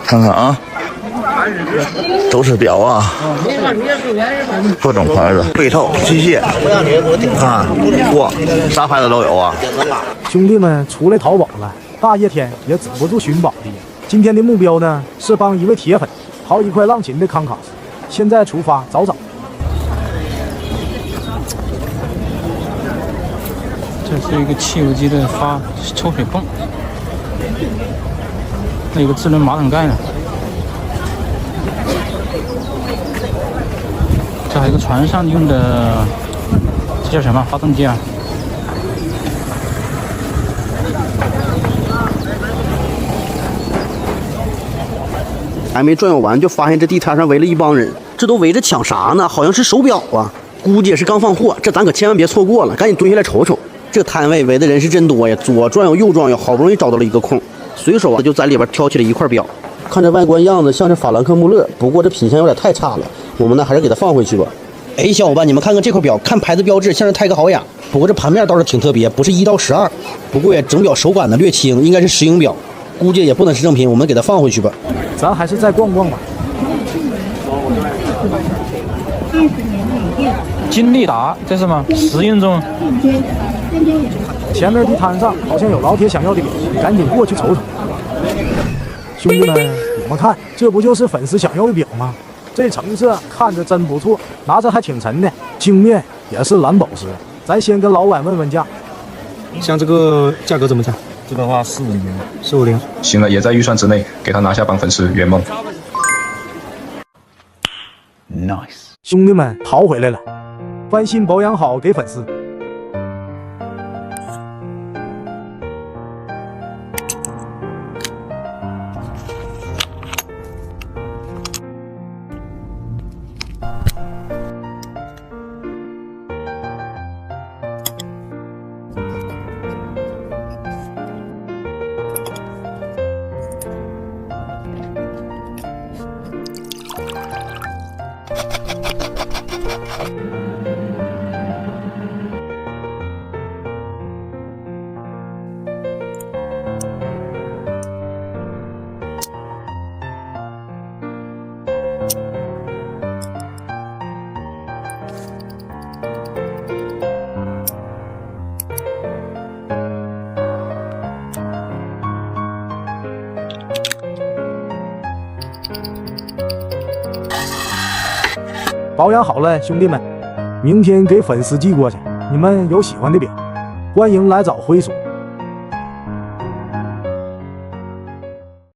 看看啊，都是表啊，各种牌子，被套、机械啊，哇，啥牌子都有啊。兄弟们出来淘宝了，大热天也止不住寻宝的。今天的目标呢是帮一位铁粉淘一块浪琴的康卡斯，现在出发找找。这是一个汽油机的抽水泵，那有个智能马桶盖呢。这还有个船上用的，这叫什么发动机啊？还没转悠完，就发现这地摊上围了一帮人，这都围着抢啥呢？好像是手表啊，估计也是刚放货，这咱可千万别错过了，赶紧蹲下来瞅瞅。这摊位围的人是真多呀，左转悠右转悠，好不容易找到了一个空，随手就在里边挑起了一块表。看这外观样子像是法兰克穆勒，不过这品相有点太差了，我们呢还是给它放回去吧。哎，小伙伴，你们看看这块表，看牌子标志像是泰格豪雅，不过这盘面倒是挺特别，不是1到12，不过呀，整表手感呢略轻，应该是石英表，估计也不能是正品，我们给它放回去吧。咱还是再逛逛吧。金利达，这是吗？石英钟。前面地摊上好像有老铁想要的表，赶紧过去瞅瞅。兄弟们，你们看，这不就是粉丝想要的表吗？这成色看着真不错，拿着还挺沉的，镜面也是蓝宝石。咱先跟老板问问价。像这个价格怎么讲？这个话450，450，行了，也在预算之内，给他拿下帮粉丝圆梦。Nice， 兄弟们淘回来了，翻新保养好给粉丝。保养好了，兄弟们，明天给粉丝寄过去。你们有喜欢的表，欢迎来找灰鼠。